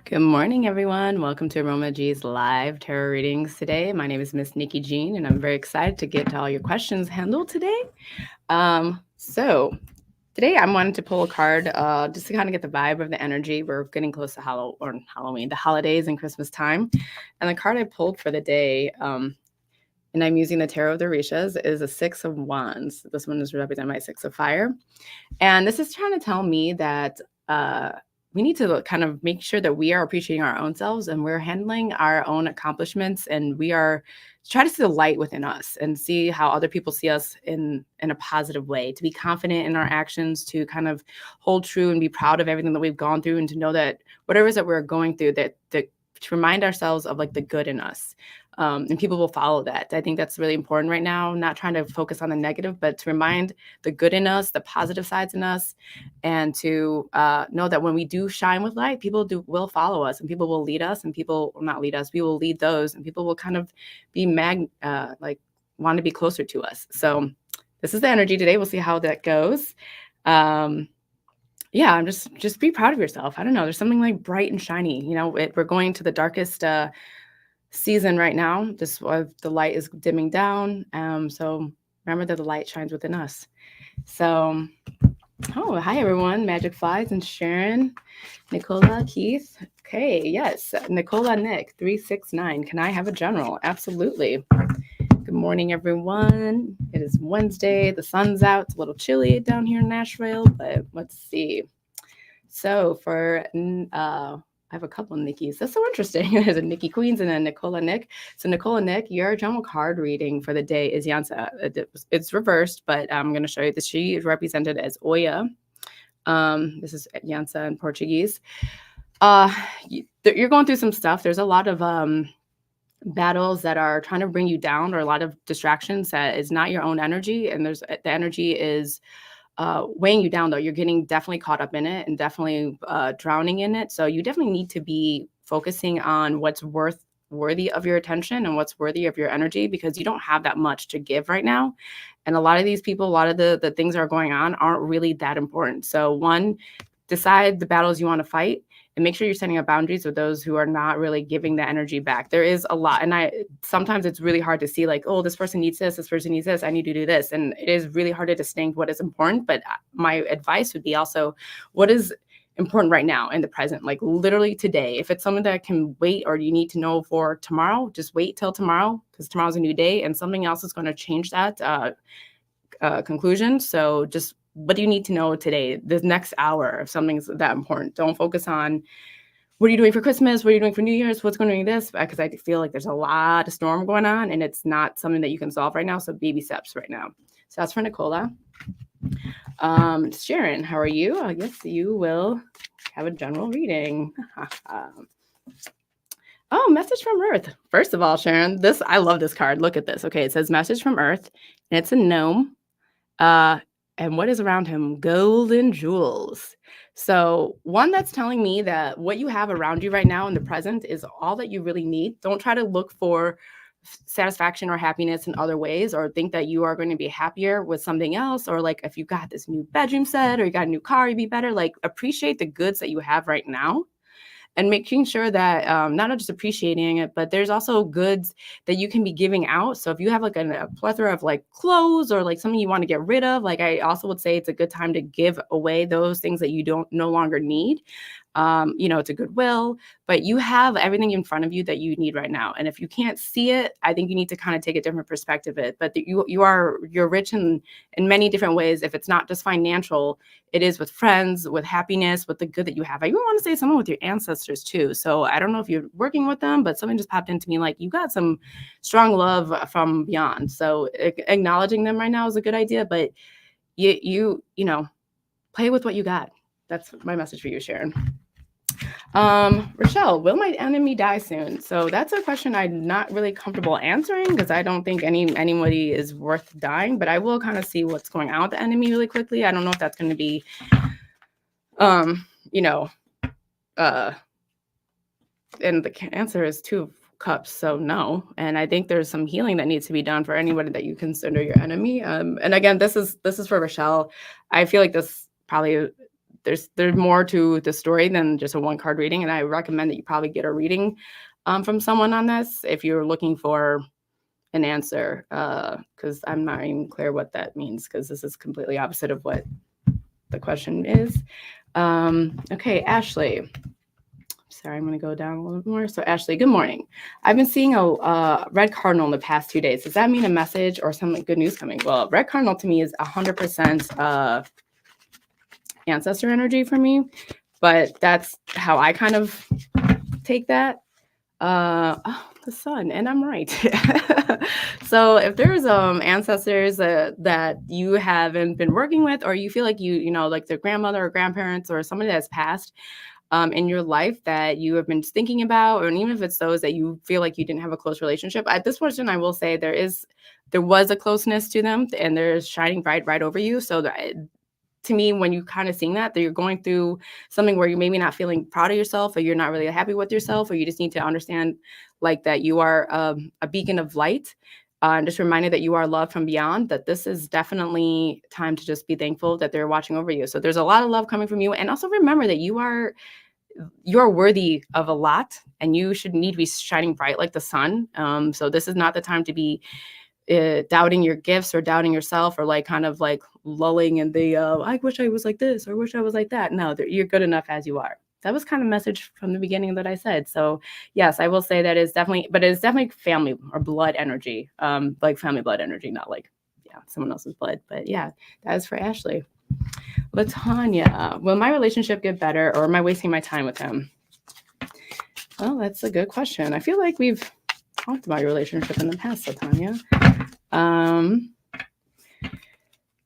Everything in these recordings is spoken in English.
Good morning, everyone. Welcome to Aroma G's live tarot readings today. My name is Miss Nikki Jean, and I'm very excited to get to all your questions handled today. So today I wanted to pull a card just to kind of get the vibe of the energy. We're getting close to Halloween, the holidays and Christmas time. And the card I pulled for the day, and I'm using the Tarot of the Orishas, is a Six of Wands. This one is represented by Six of Fire. And this is trying to tell me that we need to kind of make sure that we are appreciating our own selves and we're handling our own accomplishments, and we are try to see the light within us and see how other people see us in a positive way, to be confident in our actions, to kind of hold true and be proud of everything that we've gone through, and to know that whatever it is that we're going through, that to remind ourselves of like the good in us. And people will follow that. I think that's really important right now, not trying to focus on the negative, but to remind the good in us, the positive sides in us, and to know that when we do shine with light, people will follow us, and people will lead us, and people will not lead us. We will lead those, and people will kind of be like want to be closer to us. So this is the energy today. We'll see how that goes. Yeah, I'm just be proud of yourself. I don't know. There's something like bright and shiny. We're going to the darkest season right now. The light is dimming down. So remember that the light shines within us. So, oh, hi everyone, Magic Flies and Sharon, Nicola, Keith. Okay, yes, Nicola, Nick, 369. Can I have a general? Absolutely. Good morning, everyone. It is Wednesday. The sun's out. It's a little chilly down here in Nashville, but let's see. So I have a couple of Nikki's. That's so interesting. There's a Nikki Queens and a Nicola Nick. So Nicola Nick, your general card reading for the day is Yansa. It's reversed, but I'm going to show you this. She is represented as Oya. This is Yansa in Portuguese. You're going through some stuff. There's a lot of battles that are trying to bring you down, or a lot of distractions that is not your own energy. And the energy is weighing you down, though. You're getting definitely caught up in it and definitely drowning in it. So you definitely need to be focusing on what's worthy of your attention and what's worthy of your energy, because you don't have that much to give right now. And a lot of these people, a lot of the things that are going on aren't really that important. So one, decide the battles you want to fight, and make sure you're setting up boundaries with those who are not really giving the energy back. There is a lot. And sometimes it's really hard to see like, oh, this person needs this person needs this, I need to do this. And it is really hard to distinct what is important. But my advice would be also, what is important right now in the present, like literally today. If it's something that can wait, or you need to know for tomorrow, just wait till tomorrow, because tomorrow's a new day and something else is going to change that conclusion. So just, what do you need to know today, this next hour, if something's that important? Don't focus on what are you doing for Christmas, what are you doing for New Year's, what's going to be this, because I feel like there's a lot of storm going on and it's not something that you can solve right now. So baby steps right now. So that's for Nicola. Sharon, how are you? I guess you will have a general reading. Oh, message from Earth. First of all, Sharon, I love this card. Look at this. Okay, it says message from Earth, and it's a gnome. And what is around him? Golden jewels. So one, that's telling me that what you have around you right now in the present is all that you really need. Don't try to look for satisfaction or happiness in other ways, or think that you are going to be happier with something else, or like if you got this new bedroom set or you got a new car, you'd be better. Like, appreciate the goods that you have right now, and making sure that not just appreciating it, but there's also goods that you can be giving out. So if you have like a plethora of like clothes, or like something you want to get rid of, like I also would say it's a good time to give away those things that you don't no longer need. It's a goodwill, but you have everything in front of you that you need right now. And if you can't see it, I think you need to kind of take a different perspective of it. But you're rich in many different ways. If it's not just financial, it is with friends, with happiness, with the good that you have. I even want to say someone with your ancestors too. So I don't know if you're working with them, but something just popped into me, like you got some strong love from beyond. So acknowledging them right now is a good idea, but you play with what you got. That's my message for you, Sharon. Rochelle, will my enemy die soon? So that's a question I'm not really comfortable answering, because I don't think anybody is worth dying, but I will kind of see what's going on with the enemy really quickly. I don't know if that's going to be, and the answer is 2 of Cups, so no. And I think there's some healing that needs to be done for anybody that you consider your enemy. And again, this is for Rochelle. I feel like this probably there's more to the story than just a one card reading, and I recommend that you probably get a reading from someone on this if you're looking for an answer, because I'm not even clear what that means, because this is completely opposite of what the question is. Okay, Ashley. Sorry, I'm going to go down a little bit more. So, Ashley, good morning. I've been seeing a red cardinal in the past 2 days. Does that mean a message or some good news coming? Well, red cardinal to me is 100% ancestor energy for me, but that's how I kind of take that. The sun, and I'm right. So if there's ancestors that you haven't been working with, or you feel like you know, like their grandmother or grandparents or somebody that's passed in your life that you have been thinking about, or even if it's those that you feel like you didn't have a close relationship, at this portion I will say there was a closeness to them, and there's shining bright right over you. So that, to me, when you kind of seeing that you're going through something where you're maybe not feeling proud of yourself, or you're not really happy with yourself, or you just need to understand like that you are a beacon of light, and just reminded that you are loved from beyond, that this is definitely time to just be thankful that they're watching over you. So there's a lot of love coming from you, and also remember that you're worthy of a lot, and you should need to be shining bright like the sun. So this is not the time to be doubting your gifts or doubting yourself, or like kind of like lulling in the I wish I was like this or wish I was like that. No, you're good enough as you are. That was kind of message from the beginning that I said. So yes, I will say that is definitely, but it is definitely family or blood energy, like family blood energy, not like someone else's blood. But yeah, that is for Ashley. Latanya, will my relationship get better, or am I wasting my time with him? Well, that's a good question. I feel like we've talked about your relationship in the past, Latanya.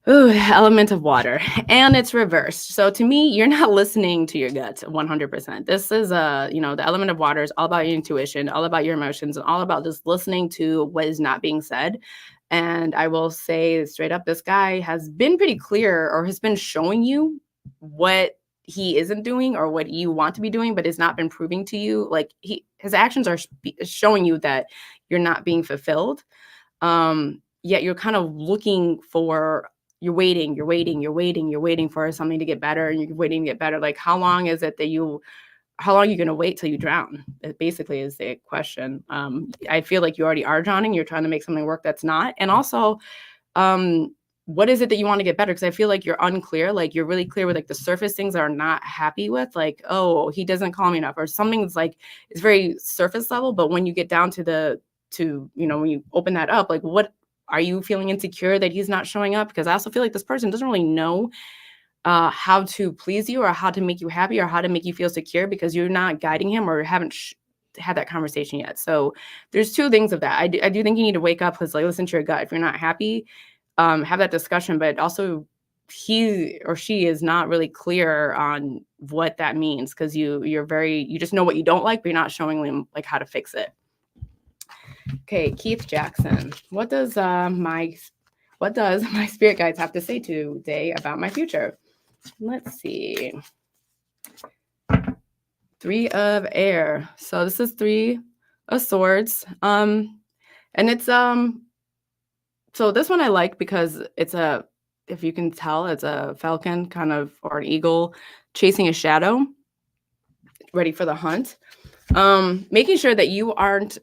Element of water, and it's reversed. So to me, you're not listening to your gut 100%. This is the element of water is all about your intuition, all about your emotions, and all about just listening to what is not being said. And I will say straight up, this guy has been pretty clear, or has been showing you what he isn't doing or what you want to be doing, but has not been proving to you. Like his actions are showing you that you're not being fulfilled. Yet you're kind of looking for, you're waiting for something to get better, and you're waiting to get better. Like, how long is it that how long are you going to wait till you drown? It basically is the question. I feel like you already are drowning. You're trying to make something work that's not. And also, what is it that you want to get better? Because I feel like you're unclear. Like, you're really clear with like the surface things that are not happy with, like, oh, he doesn't call me enough, or something's like, it's very surface level. But when you get down to when you open that up, like, what are you feeling insecure that he's not showing up? Because I also feel like this person doesn't really know how to please you, or how to make you happy, or how to make you feel secure, because you're not guiding him, or haven't had that conversation yet. So there's two things of that. I do think you need to wake up, because like, listen to your gut. If you're not happy, have that discussion. But also, he or she is not really clear on what that means, because you just know what you don't like, but you're not showing them like how to fix it. Okay, Keith Jackson. What does my spirit guides have to say today about my future? Let's see. 3 of air. So this is 3 of swords. And it's so this one I like because it's if you can tell, it's a falcon kind of, or an eagle chasing a shadow, ready for the hunt. Making sure that you aren't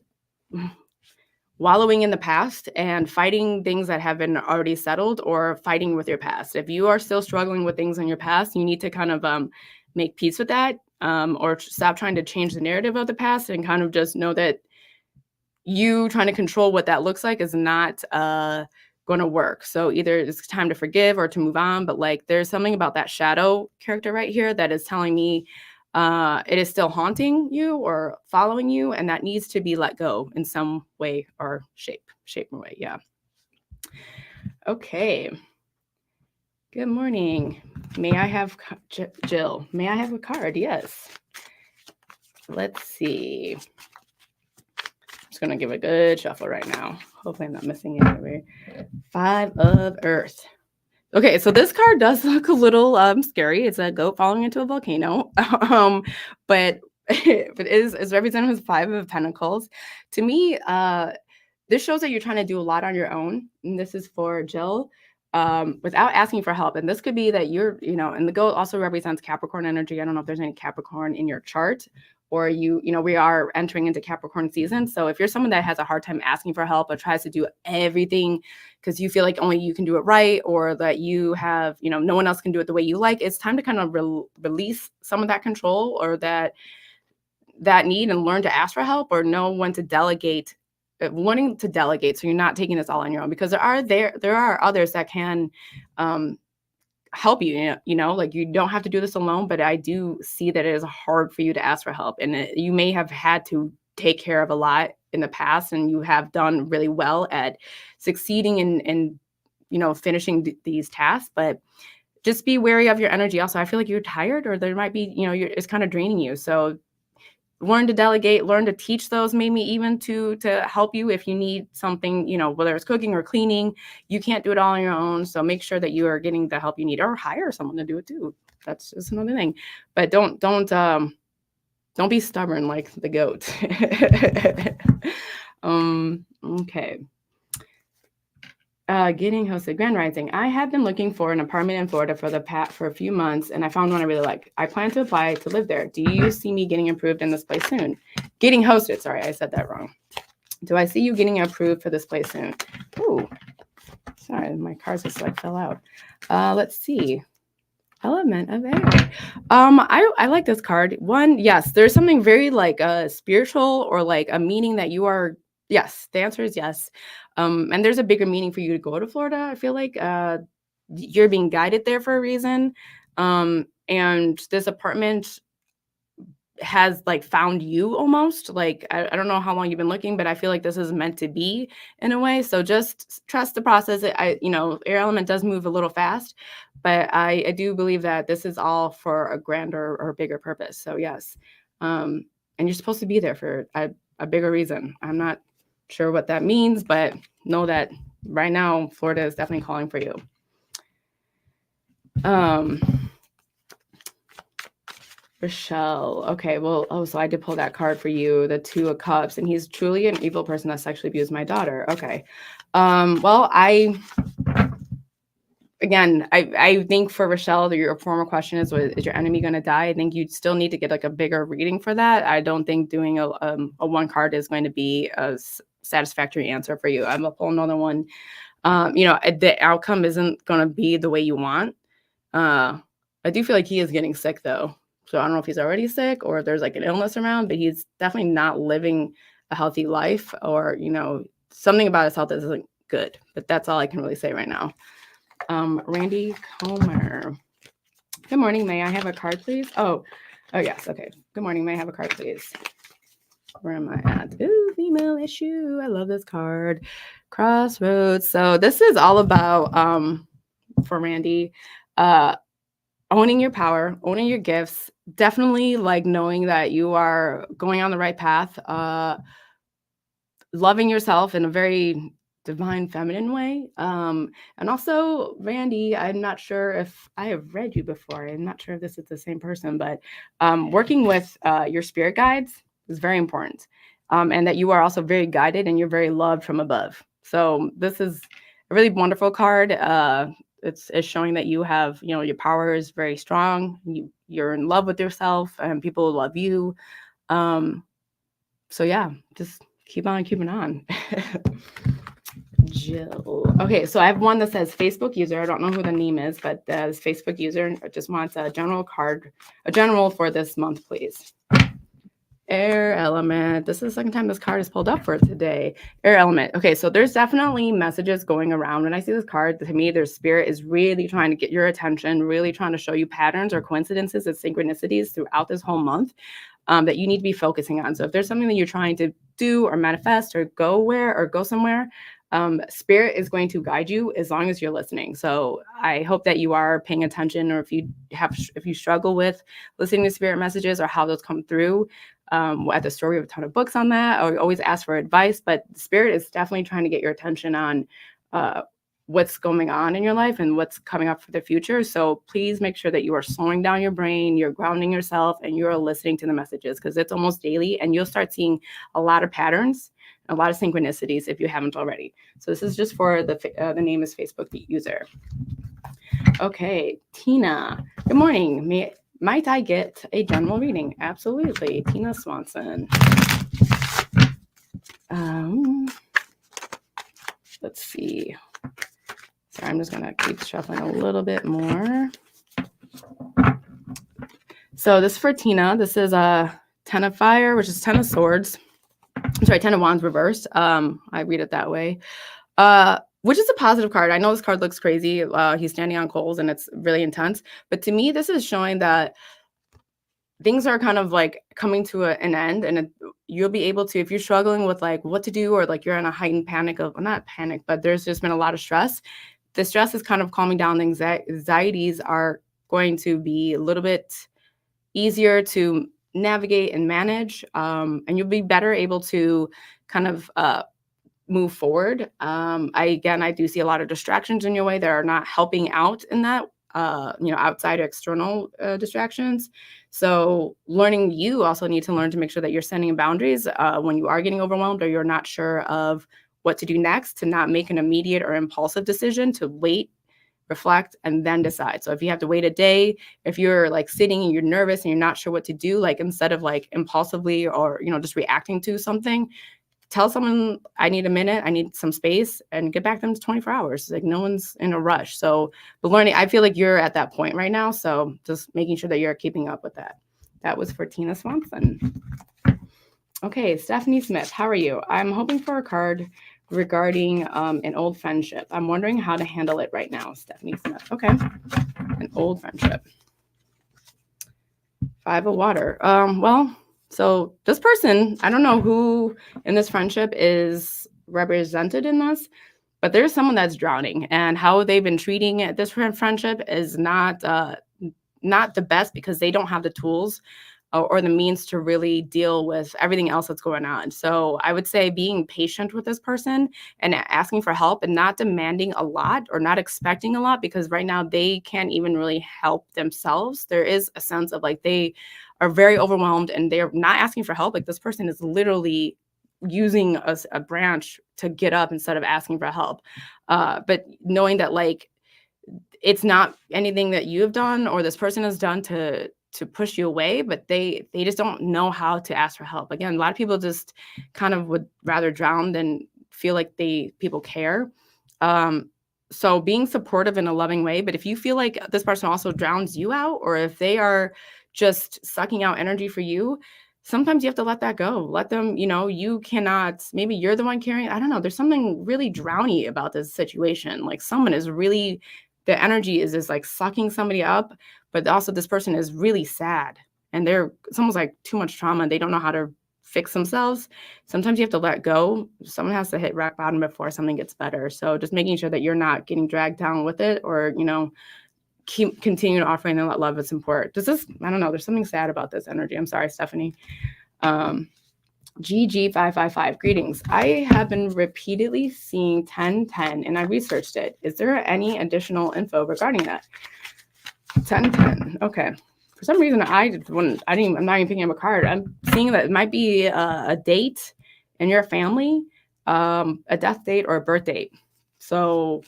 wallowing in the past and fighting things that have been already settled, or fighting with your past. If you are still struggling with things in your past, you need to kind of make peace with that, or stop trying to change the narrative of the past, and kind of just know that you trying to control what that looks like is not going to work. So either it's time to forgive or to move on. But like, there's something about that shadow character right here that is telling me it is still haunting you or following you, and that needs to be let go in some way or shape or way. Yeah. Okay. Good morning. May I have Jill? May I have a card? Yes. Let's see. I'm just gonna give a good shuffle right now. Hopefully I'm not missing anywhere. 5 of Earth. Okay, so this card does look a little scary. It's a goat falling into a volcano, but it is represented as 5 of Pentacles. To me, this shows that you're trying to do a lot on your own. And this is for Jill. without asking for help. And this could be that you're, and the goat also represents Capricorn energy. I don't know if there's any Capricorn in your chart, or we are entering into Capricorn season. So if you're someone that has a hard time asking for help or tries to do everything because you feel like only you can do it right, or that you have, no one else can do it the way you like, it's time to kind of release some of that control or that need, and learn to ask for help, or know when to delegate, learning to delegate, so you're not taking this all on your own, because there are others that can help you, like you don't have to do this alone. But I do see that it is hard for you to ask for help, and you may have had to take care of a lot in the past, and you have done really well at succeeding in finishing these tasks. But just be wary of your energy. Also, I feel like you're tired, or there might be, it's kind of draining you. So learn to delegate, learn to teach those, maybe even to help you if you need something, whether it's cooking or cleaning. You can't do it all on your own. So make sure that you are getting the help you need, or hire someone to do it too. That's just another thing. But don't be stubborn like the goat. Okay. Getting hosted. Grand Rising. I have been looking for an apartment in Florida for a few months, and I found one I really like. I plan to apply to live there. Do you see me getting approved in this place soon? Getting hosted. Sorry, I said that wrong. Do I see you getting approved for this place soon? Ooh, sorry, my cards just fell out. Let's see. Element of air. I like this card. One, yes, there's something very spiritual, or like a meaning that you are. Yes, the answer is yes. And there's a bigger meaning for you to go to Florida. I feel like you're being guided there for a reason. And this apartment has found you almost. I don't know how long you've been looking, but I feel like this is meant to be in a way. So just trust the process. Air element does move a little fast, but I do believe that this is all for a grander or bigger purpose. So yes. And you're supposed to be there for a bigger reason. I'm not sure what that means, but know that right now Florida is definitely calling for you. Rochelle. Okay, well, so I did pull that card for you, the Two of Cups, and he's truly an evil person that sexually abused my daughter. Okay. Well, I think for Rochelle, your former question is your enemy going to die? I think you still need to get a bigger reading for that. I don't think doing a one card is going to be a satisfactory answer for you. I'm gonna pull another one. The outcome isn't going to be the way you want. I do feel like he is getting sick though. So I don't know if he's already sick or if there's an illness around, but he's definitely not living a healthy life, or, something about his health isn't good. But that's all I can really say right now. Randy Comer. Good morning. May I have a card, please? Oh, yes. Okay. Good morning. May I have a card, please? Where am I at? Ooh, female issue. I love this card. Crossroads. So this is all about, for Randy, owning your power, owning your gifts, definitely knowing that you are going on the right path, loving yourself in a very divine feminine way. And also, Randy, I'm not sure if I have read you before. I'm not sure if this is the same person, but working with your spirit guides is very important. And that you are also very guided and you're very loved from above. So this is a really wonderful card. It's showing that you have, your power is very strong. You're in love with yourself and people love you. So yeah, just keep on keeping on. Jill. Okay, so I have one that says Facebook user. I don't know who the name is, but this Facebook user just wants a general for this month, please. Air element. This is the second time this card is pulled up for today. Air element. Okay, so there's definitely messages going around. When I see this card, to me, their spirit is really trying to get your attention, really trying to show you patterns or coincidences and synchronicities throughout this whole month that you need to be focusing on. So if there's something that you're trying to do or manifest or go somewhere, spirit is going to guide you as long as you're listening. So I hope that you are paying attention, or if you struggle with listening to spirit messages or how those come through. At the store, we have a ton of books on that. I always ask for advice, but spirit is definitely trying to get your attention on what's going on in your life and what's coming up for the future. So please make sure that you are slowing down your brain, you're grounding yourself, and you're listening to the messages, because it's almost daily and you'll start seeing a lot of patterns, a lot of synchronicities if you haven't already. So this is just for the name is Facebook user. Okay, Tina. Good morning. Might I get a general reading? Absolutely. Tina Swanson. Let's see. Sorry, I'm just going to keep shuffling a little bit more. So this is for Tina. This is a 10 of Fire, which is 10 of Swords. I'm sorry, 10 of Wands reversed. I read it that way. Which is a positive card. I know this card looks crazy. He's standing on coals and it's really intense. But to me, this is showing that things are kind of like coming to an end, and you'll be able to, if you're struggling with like what to do, or like you're in a heightened panic of, well, not panic, but there's just been a lot of stress. The stress is kind of calming down. The anxieties are going to be a little bit easier to navigate and manage, and you'll be better able to kind of move forward. I do see a lot of distractions in your way that are not helping out in that, outside external distractions. So you also need to learn to make sure that you're setting boundaries when you are getting overwhelmed or you're not sure of what to do next, to not make an immediate or impulsive decision, to wait, reflect, and then decide. So if you have to wait a day, if you're like sitting and you're nervous and you're not sure what to do, like instead of like impulsively or, just reacting to something, tell someone, I need a minute, I need some space, and get back to them to 24 hours. Like no one's in a rush. So, but learning, I feel like you're at that point right now. So just making sure that you're keeping up with that. That was for Tina Swanson. Okay, Stephanie Smith, how are you? I'm hoping for a card regarding an old friendship. I'm wondering how to handle it right now, Stephanie Smith. Okay, an old friendship. 5 of Water. So this person, I don't know who in this friendship is represented in this, but there's someone that's drowning, and how they've been treating this friendship is not the best, because they don't have the tools or the means to really deal with everything else that's going on. So I would say being patient with this person and asking for help, and not demanding a lot or not expecting a lot, because right now they can't even really help themselves. There is a sense of like they are very overwhelmed and they're not asking for help. Like this person is literally using a branch to get up instead of asking for help. But knowing that like it's not anything that you have done or this person has done to push you away, but they just don't know how to ask for help. Again, a lot of people just kind of would rather drown than feel like people care. So being supportive in a loving way, but if you feel like this person also drowns you out, or if they are just sucking out energy for you, sometimes you have to let that go. Let them, you cannot, maybe you're the one carrying, I don't know. There's something really drowny about this situation. Like someone is really, the energy is like sucking somebody up, but also this person is really sad and it's almost like too much trauma. They don't know how to fix themselves. Sometimes you have to let go. Someone has to hit rock bottom before something gets better. So just making sure that you're not getting dragged down with it, or, continue to offering them that love and support. I don't know, there's something sad about this energy. I'm sorry, Stephanie. GG555, greetings. I have been repeatedly seeing 1010 and I researched it. Is there any additional info regarding that? 1010. Okay. For some reason, I'm not even picking up a card. I'm seeing that it might be a date in your family, a death date or a birth date. So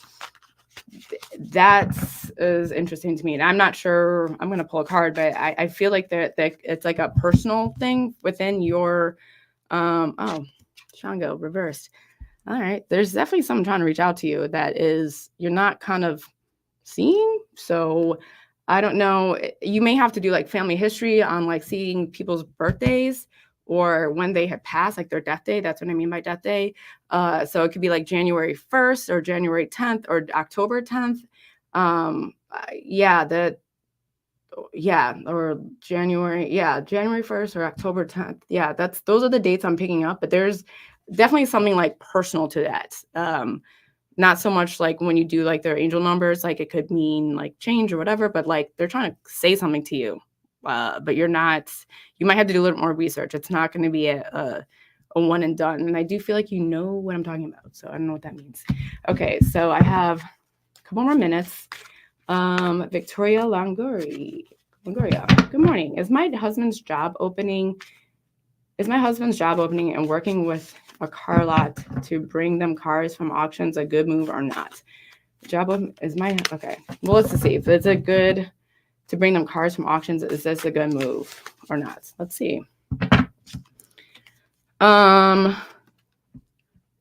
that is interesting to me. And I'm not sure, I'm going to pull a card, but I feel like that it's like a personal thing within your, Shango reversed. All right. There's definitely someone trying to reach out to you that you're not kind of seeing. So I don't know. You may have to do like family history on like seeing people's birthdays or when they have passed, like their death day. That's what I mean by death day. So it could be like January 1st or January 10th or October 10th. Or January 1st or October 10th. Yeah, those are the dates I'm picking up, but there's definitely something like personal to that. Not so much like when you do like their angel numbers, like it could mean like change or whatever, but like they're trying to say something to you. But you might have to do a little more research. It's not going to be a a one and done. And I do feel like you know what I'm talking about. So I don't know what that means. Okay, so I have a couple more minutes. Victoria Longoria. Good morning. Is my husband's job opening and working with a car lot to bring them cars from auctions a good move or not? Okay. Well, let's see if it's a good to bring them cars from auctions. Is this a good move or not? Let's see.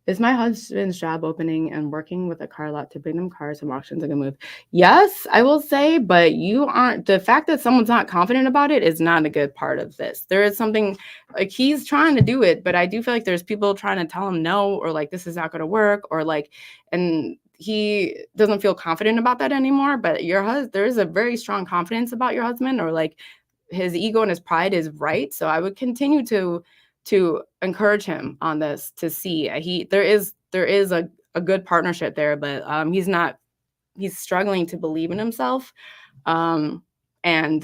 Is my husband's job opening and working with a car lot to bring them cars from auctions a good move? Yes, I will say, but you aren't. The fact that someone's not confident about it is not a good part of this. There is something like he's trying to do it, but I do feel like there's people trying to tell him no, or like this is not going to work, or like, and he doesn't feel confident about that anymore. But there is a very strong confidence about your husband, or like his ego and his pride is right. So I would continue to encourage him on this to see there is a good partnership there, but he's struggling to believe in himself. And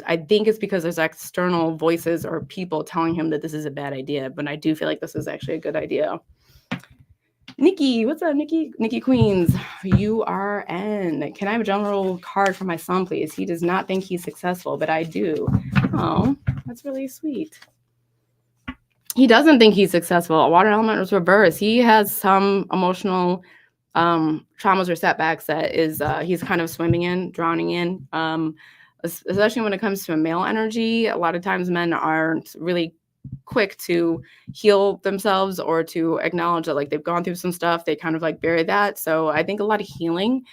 I think it's because there's external voices or people telling him that this is a bad idea, but I do feel like this is actually a good idea. Nikki, what's up, Nikki? Nikki Queens, URN. Can I have a general card for my son, please? He does not think he's successful, but I do. Oh, that's really sweet. He doesn't think he's successful. A water element was reversed. He has some emotional traumas or setbacks that is he's kind of drowning in. Especially when it comes to a male energy. A lot of times men aren't really quick to heal themselves or to acknowledge that like they've gone through some stuff. They kind of like bury that. So I think a lot of healing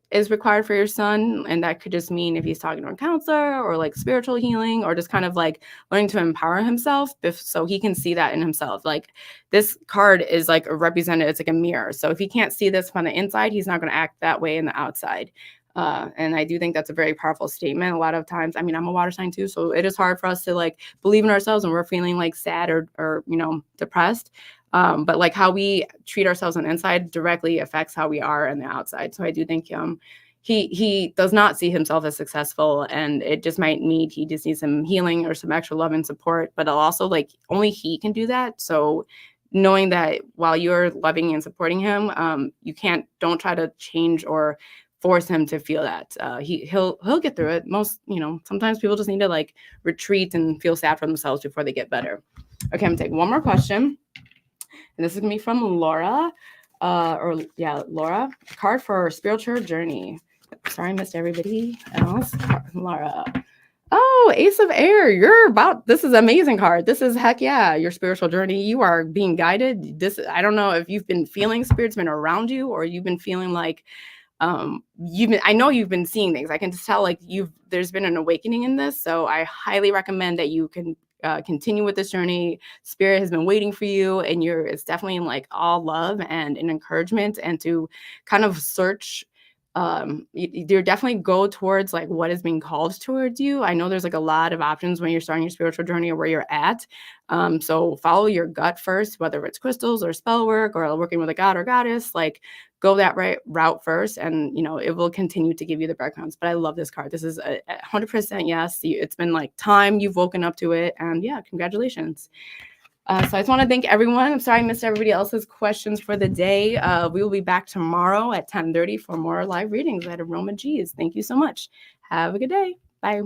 is required for your son, and that could just mean if he's talking to a counselor or like spiritual healing or just kind of like learning to empower himself so he can see that in himself. Like this card is like a representative, it's like a mirror. So if he can't see this from the inside, he's not going to act that way in the outside. And I do think that's a very powerful statement. A lot of times, I mean, I'm a water sign too, so it is hard for us to like believe in ourselves when we're feeling like sad or depressed. But like how we treat ourselves on the inside directly affects how we are on the outside. So I do think he does not see himself as successful, and it just he just needs some healing or some extra love and support. But also like only he can do that. So knowing that while you're loving and supporting him, don't try to change or force him to feel that. He'll get through it. Sometimes people just need to like retreat and feel sad for themselves before they get better. Okay, I'm gonna take one more question. And this is gonna be from Laura. Laura. Card for spiritual journey. Sorry, I missed everybody else. Laura. Oh, Ace of Air. This is amazing card. This is heck yeah, your spiritual journey. You are being guided. I don't know if you've been feeling spirits been around you, or you've been feeling like I know you've been seeing things. I can just tell like there's been an awakening in this. So I highly recommend that you can continue with this journey. Spirit has been waiting for you, and it's definitely in like all love and an encouragement, and to kind of search. You definitely go towards like what is being called towards you. I know there's like a lot of options when you're starting your spiritual journey or where you're at. So follow your gut first, whether it's crystals or spell work or working with a god or goddess, like go that right route first, and it will continue to give you the breadcrumbs. But I love this card. This is a 100% yes. It's been like time you've woken up to it, and yeah, congratulations. So I just want to thank everyone. I'm sorry I missed everybody else's questions for the day. We will be back tomorrow at 10:30 for more live readings at Aroma G's. Thank you so much. Have a good day. Bye.